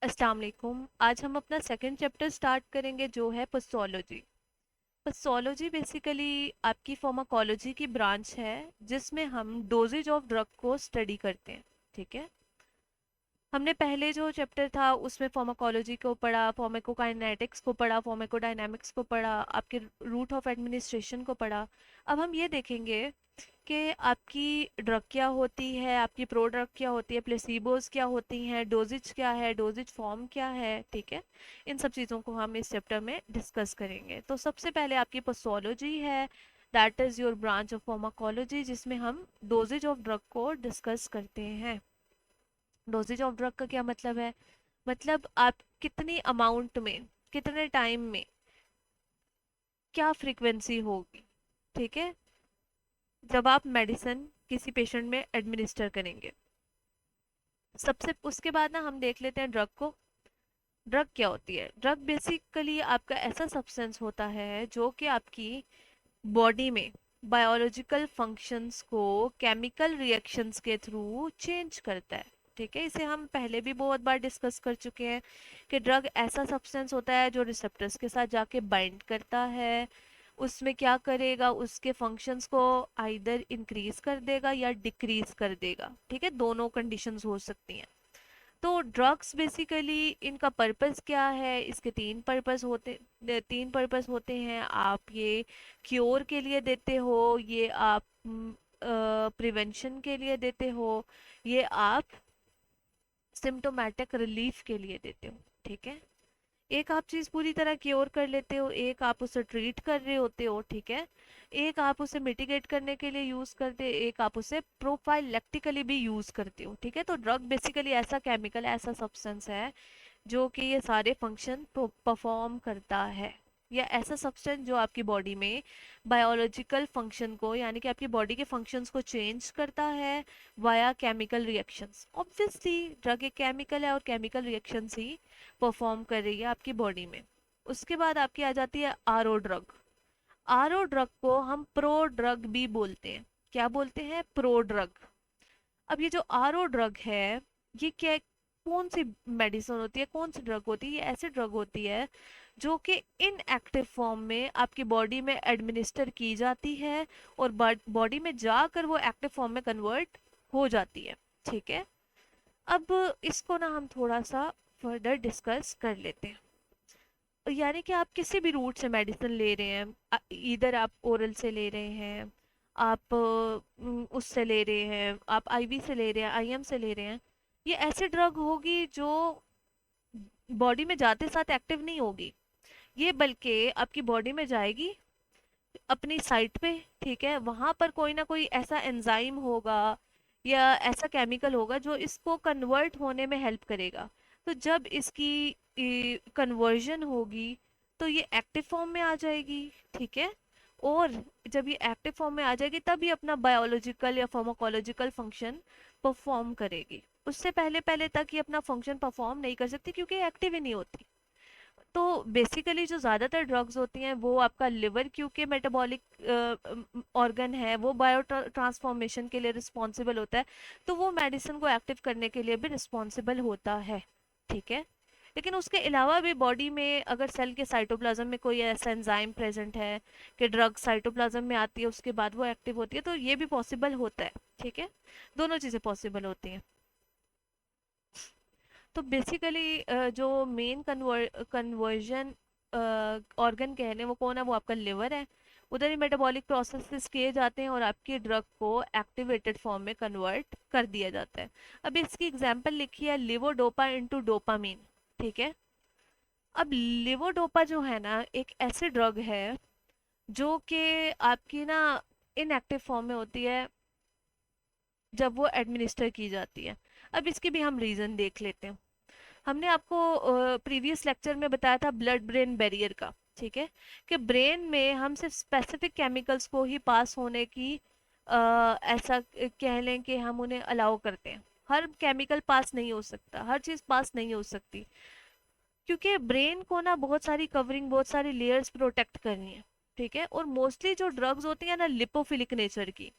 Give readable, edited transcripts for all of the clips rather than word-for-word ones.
अस्सलाम वालेकुम। आज हम अपना सेकंड चैप्टर स्टार्ट करेंगे जो है पथोलॉजी। पथोलॉजी बेसिकली आपकी फार्माकोलॉजी की ब्रांच है जिसमें हम डोजेज ऑफ ड्रग को स्टडी करते हैं। ठीक है। हमने पहले जो चैप्टर था उसमें फार्माकोलॉजी को पढ़ा, फार्माकोकाइनेटिक्स को पढ़ा, फार्माकोडायनामिक्स को पढ़ा, आपके रूट ऑफ एडमिनिस्ट्रेशन को पढ़ा। अब हम ये देखेंगे कि आपकी ड्रग क्या होती है, आपकी प्रो ड्रग क्या होती है, प्लेसिबोज क्या होती हैं, डोजेज क्या है, डोजेज फॉर्म क्या है। ठीक है। इन सब चीज़ों को हम इस चैप्टर में डिस्कस करेंगे। तो सबसे पहले आपकी पथोलॉजी है, that is your branch of pharmacology, जिसमें हम डोजेज ऑफ ड्रग को डिस्कस करते हैं। डोजेज ऑफ ड्रग का क्या मतलब है? मतलब आप कितनी अमाउंट में, कितने टाइम में, क्या फ्रीक्वेंसी होगी। ठीक है। जब आप मेडिसिन किसी पेशेंट में एडमिनिस्टर करेंगे। सबसे उसके बाद ना हम देख लेते हैं ड्रग को। ड्रग क्या होती है? ड्रग बेसिकली आपका ऐसा सब्सटेंस होता है जो कि आपकी बॉडी में बायोलॉजिकल फंक्शंस को केमिकल रिएक्शंस के थ्रू चेंज करता है। ठीक है। इसे हम पहले भी बहुत बार डिस्कस कर चुके हैं कि ड्रग ऐसा सब्सटेंस होता है जो रिसेप्टर्स के साथ जाके बाइंड करता है, उसमें क्या करेगा, उसके फंक्शंस को आइदर इंक्रीज कर देगा या डिक्रीज कर देगा। ठीक है। दोनों कंडीशंस हो सकती हैं। तो ड्रग्स बेसिकली इनका पर्पस क्या है? इसके तीन पर्पस होते हैं। आप ये क्योर के लिए देते हो, ये आप प्रिवेंशन के लिए देते हो, ये आप सिम्टोमेटिक रिलीफ के लिए देते हो। ठीक है। एक आप चीज पूरी तरह क्योर कर लेते हो, एक आप उसे ट्रीट कर रहे होते हो। ठीक है। एक आप उसे मिटिगेट करने के लिए यूज करते हो, एक आप उसे प्रोफाइलेक्टिकली भी यूज करते हो। ठीक है। तो ड्रग बेसिकली ऐसा केमिकल, ऐसा सब्सटेंस है जो कि ये सारे फंक्शन परफॉर्म करता है, या ऐसा सब्सटेंस जो आपकी बॉडी में बायोलॉजिकल फंक्शन को, यानी कि आपकी बॉडी के फंक्शंस को चेंज करता है via chemical reactions. Obviously drug एक केमिकल है और केमिकल रिएक्शंस ही परफॉर्म कर रही है आपकी बॉडी में। उसके बाद आपकी आ जाती है आरओ ड्रग। आरओ ड्रग को हम प्रो ड्रग भी बोलते हैं। क्या बोलते हैं? Pro drug. अब ये जो आरओ ड्रग है, ये क्या, कौन सी मेडिसिन होती है, कौन सी ड्रग होती है? ये ऐसी ड्रग होती है जो कि इनएक्टिव फॉर्म में आपकी बॉडी में एडमिनिस्टर की जाती है और बॉडी में जाकर वो एक्टिव फॉर्म में कन्वर्ट हो जाती है। ठीक है। अब इसको ना हम थोड़ा सा फर्दर डिस्कस कर लेते हैं। यानी कि आप किसी भी रूट से मेडिसिन ले रहे हैं, इधर आप ओरल से ले रहे हैं, आप उससे ले रहे हैं, आप आईवी से ले रहे हैं, आईएम से ले रहे हैं। ये ऐसी ड्रग होगी जो बॉडी में जाते साथ एक्टिव नहीं होगी। ये बल्कि आपकी बॉडी में जाएगी अपनी साइट पे। ठीक है। वहां पर कोई ना कोई ऐसा एंजाइम होगा या ऐसा केमिकल होगा जो इसको कन्वर्ट होने में हेल्प करेगा। तो जब इसकी कन्वर्जन होगी तो ये एक्टिव फॉर्म में आ जाएगी। ठीक है। और जब ये एक्टिव फॉर्म में आ जाएगी तब ये अपना बायोलॉजिकल या फार्माकोलॉजिकल फंक्शन परफॉर्म करेगी। उससे पहले पहले तक ये अपना फंक्शन परफॉर्म नहीं कर सकती क्योंकि एक्टिव ही नहीं होती। तो बेसिकली जो ज़्यादातर ड्रग्स होती हैं वो आपका लिवर, क्योंकि मेटाबॉलिक ऑर्गन है, वो बायो ट्रांसफॉर्मेशन के लिए रिस्पॉन्सिबल होता है, तो वो मेडिसिन को एक्टिव करने के लिए भी रिस्पॉन्सिबल होता है। ठीक है। लेकिन उसके अलावा भी बॉडी में अगर सेल के साइटोप्लाज्म में कोई ऐसा एंजाइम प्रेजेंट है कि ड्रग साइटोप्लाज्म में आती है उसके बाद वो एक्टिव होती है, तो ये भी पॉसिबल होता है। ठीक है। दोनों चीज़ें पॉसिबल होती हैं। तो बेसिकली जो मेन कन्वर्जन ऑर्गन कह लें वो कौन है? वो आपका लिवर है। उधर ही मेटाबॉलिक प्रोसेसेस किए जाते हैं और आपकी ड्रग को एक्टिवेटेड फॉर्म में कन्वर्ट कर दिया जाता है। अब इसकी एग्जांपल लिखी है लिवोडोपा इनटू डोपामीन। ठीक है। अब लिवोडोपा जो है ना, एक ऐसी ड्रग है जो कि आपकी ना इनएक्टिव फॉर्म में होती है जब वो एडमिनिस्टर की जाती है। अब इसके भी हम रीज़न देख लेते हैं। हमने आपको प्रीवियस लेक्चर में बताया था ब्लड ब्रेन बैरियर का। ठीक है। कि ब्रेन में हम सिर्फ स्पेसिफिक केमिकल्स को ही पास होने की ऐसा कह लें कि हम उन्हें अलाउ करते हैं। हर केमिकल पास नहीं हो सकता, हर चीज़ पास नहीं हो सकती, क्योंकि ब्रेन को ना बहुत सारी कवरिंग, बहुत सारी लेयर्स प्रोटेक्ट करनी है। ठीक है। और मोस्टली जो ड्रग्स होती हैं ना लिपोफिलिक नेचर की,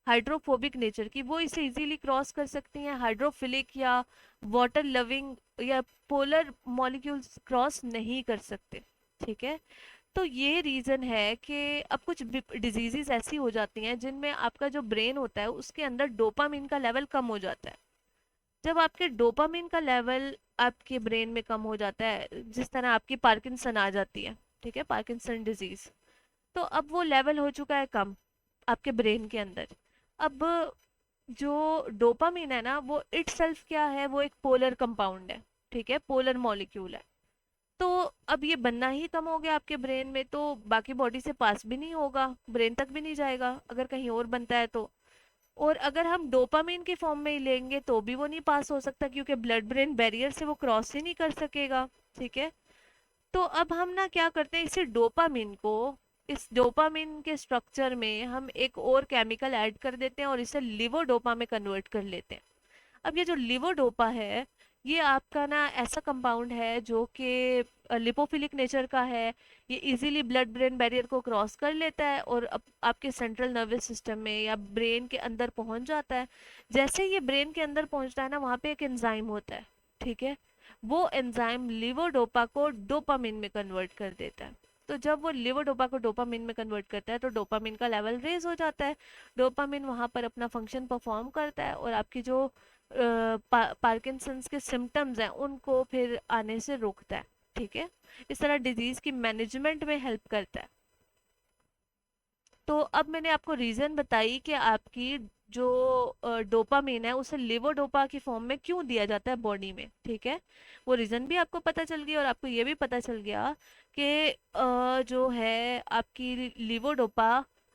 हाइड्रोफोबिक नेचर की, वो इसे इजीली क्रॉस कर सकती हैं। हाइड्रोफिलिक या वाटर लविंग या पोलर मॉलिक्यूल्स क्रॉस नहीं कर सकते। ठीक है। तो ये रीज़न है कि अब कुछ डिजीजेस ऐसी हो जाती हैं जिनमें आपका जो ब्रेन होता है उसके अंदर डोपामिन का लेवल कम हो जाता है। जब आपके डोपामिन का लेवल आपके ब्रेन में कम हो जाता है, जिस तरह आपकी पार्किंसन आ जाती है, ठीक है, पार्किंसन डिजीज, तो अब वो लेवल हो चुका है कम आपके ब्रेन के अंदर। अब जो डोपामिन है ना, वो इटसेल्फ क्या है, वो एक पोलर कंपाउंड है, ठीक है, पोलर मॉलिक्यूल है। तो अब ये बनना ही कम हो गया आपके ब्रेन में, तो बाकी बॉडी से पास भी नहीं होगा, ब्रेन तक भी नहीं जाएगा अगर कहीं और बनता है तो। और अगर हम डोपामिन के फॉर्म में ही लेंगे तो भी वो नहीं पास हो सकता, क्योंकि ब्लड ब्रेन बैरियर से वो क्रॉस ही नहीं कर सकेगा। ठीक है। तो अब हम ना क्या करते हैं, इसे डोपामिन को, इस डोपामिन के स्ट्रक्चर में हम एक और केमिकल ऐड कर देते हैं और इसे लिवोडोपा में कन्वर्ट कर लेते हैं। अब ये जो लिवोडोपा है, ये आपका ना ऐसा कंपाउंड है जो कि लिपोफिलिक नेचर का है। ये इजीली ब्लड ब्रेन बैरियर को क्रॉस कर लेता है और आपके सेंट्रल नर्वस सिस्टम में या ब्रेन के अंदर पहुंच जाता है। जैसे ये ब्रेन के अंदर पहुंचता है ना, वहाँ पे एक एंजाइम होता है, ठीक है, वो एंजाइम लिवोडोपा को डोपामिन में कन्वर्ट कर देता है। तो जब वो लिवोडोपा को डोपामिन में कन्वर्ट करता है तो डोपामिन का लेवल रेज हो जाता है। डोपामिन वहाँ पर अपना फंक्शन परफॉर्म करता है और आपकी जो पार्किंसंस के सिम्टम्स हैं उनको फिर आने से रोकता है। ठीक है। इस तरह डिजीज की मैनेजमेंट में हेल्प करता है। तो अब मैंने आपको रीजन बताई कि आपकी जो डोपामीन है उसे लिवोडोपा की फॉर्म में क्यों दिया जाता है बॉडी में। ठीक है। वो रीजन भी आपको पता चल गया और आपको ये भी पता चल गया कि जो है आपकी लिवोडोपा,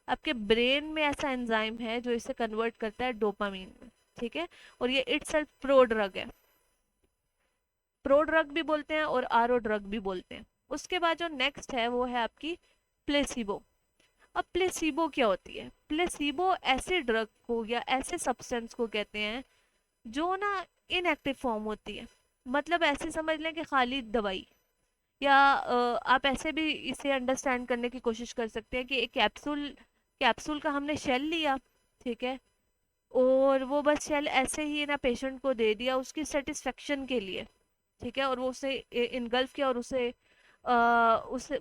आपके ब्रेन में ऐसा एंजाइम है जो इसे कन्वर्ट करता है डोपामीन में। ठीक है। और ये इटसेल्फ प्रो ड्रग है, प्रो ड्रग भी बोलते हैं और आरओ ड्रग भी बोलते हैं। उसके बाद जो नेक्स्ट है वो है आपकी प्लेसिबो। अब प्लेसिबो क्या होती है? प्लेसिबो ऐसे ड्रग को या ऐसे सब्सटेंस को कहते हैं जो ना इनएक्टिव फॉर्म होती है। मतलब ऐसे समझ लें कि खाली दवाई, या आप ऐसे भी इसे अंडरस्टैंड करने की कोशिश कर सकते हैं कि एक कैप्सूल, कैप्सूल का हमने शेल लिया, ठीक है, और वो बस शेल ऐसे ही ना पेशेंट को दे दिया उसकी सेटिस्फेक्शन के लिए। ठीक है। और वो उसे इनगल्फ किया और उसे उसे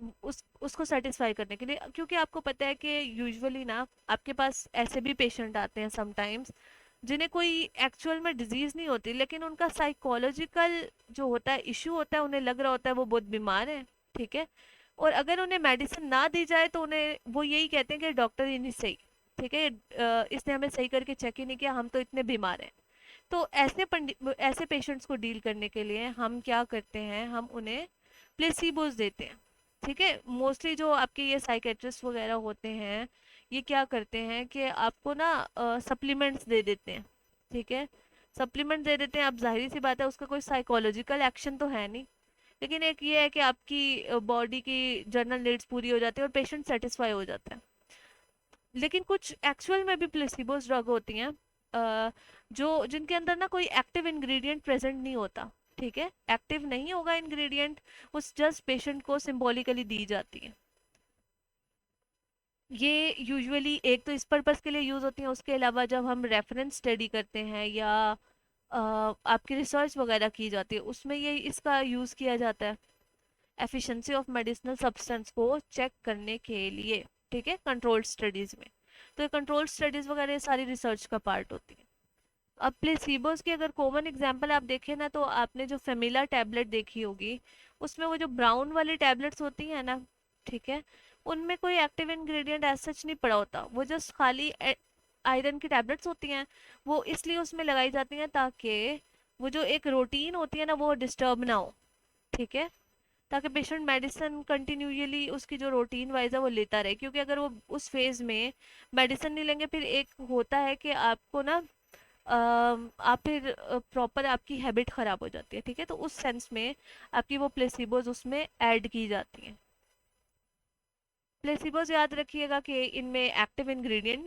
उसको सेटिस्फाई करने के लिए, क्योंकि आपको पता है कि यूजुअली ना आपके पास ऐसे भी पेशेंट आते हैं समटाइम्स जिन्हें कोई एक्चुअल में डिजीज नहीं होती, लेकिन उनका साइकोलॉजिकल जो होता है इशू होता है, उन्हें लग रहा होता है वो बहुत बीमार है। ठीक है। और अगर उन्हें मेडिसिन ना दी जाए तो उन्हें वो यही कहते हैं कि डॉक्टर ही नहीं सही, ठीक है, इसने हमें सही करके चेक ही नहीं किया, हम तो इतने बीमार हैं। तो ऐसे पेशेंट्स को डील करने के लिए हम क्या करते हैं, हम उन्हें प्लेसिबोस देते हैं। ठीक है। मोस्टली जो आपके ये साइकेट्रिस्ट वगैरह होते हैं, ये क्या करते हैं कि आपको ना सप्लीमेंट्स दे देते हैं। ठीक है। सप्लीमेंट दे देते हैं, अब जाहिर सी बात है उसका कोई साइकोलॉजिकल एक्शन तो है नहीं, लेकिन एक ये है कि आपकी बॉडी की जनरल नीड्स पूरी हो जाती है और पेशेंट सेटिस्फाई हो जाता है। लेकिन कुछ एक्चुअल में भी प्लेसिबोस ड्रग होती हैं जो जिनके अंदर ना कोई एक्टिव इंग्रेडिएंट प्रेजेंट नहीं होता। ठीक है। एक्टिव नहीं होगा इंग्रेडिएंट, उस जस्ट पेशेंट को सिंबॉलिकली दी जाती है। ये यूजुअली एक तो इस पर्पस के लिए यूज होती हैं, उसके अलावा जब हम रेफरेंस स्टडी करते हैं या आपकी रिसर्च वगैरह की जाती है उसमें ये इसका यूज किया जाता है एफिशिएंसी ऑफ मेडिसिनल सब्सटेंस को चेक करने के लिए। ठीक है। कंट्रोल्ड स्टडीज में, तो ये कंट्रोल्ड स्टडीज वगैरह ये सारी रिसर्च का पार्ट होती है। अब प्लेसिबोस की अगर कॉमन एग्जांपल आप देखें ना, तो आपने जो फेमिला टैबलेट देखी होगी, उसमें वो जो ब्राउन वाली टैबलेट्स होती हैं ना, ठीक है, उनमें कोई एक्टिव इंग्रेडिएंट एज सच नहीं पड़ा होता, वो जस्ट खाली आयरन की टैबलेट्स होती हैं। वो इसलिए उसमें लगाई जाती हैं ताकि वो जो एक रूटीन होती है ना वो डिस्टर्ब ना हो। ठीक है। ताकि पेशेंट मेडिसिन कंटिन्यूअली उसकी जो रूटीन वाइज है वो लेता रहे, क्योंकि अगर वो उस फेज में मेडिसिन नहीं लेंगे, फिर एक होता है कि आपको ना आप फिर प्रॉपर आपकी हैबिट ख़राब हो जाती है। ठीक है। तो उस सेंस में आपकी वो प्लेसिबोज उसमें ऐड की जाती हैं। प्लेसिबोज याद रखिएगा कि इनमें एक्टिव इंग्रेडिएंट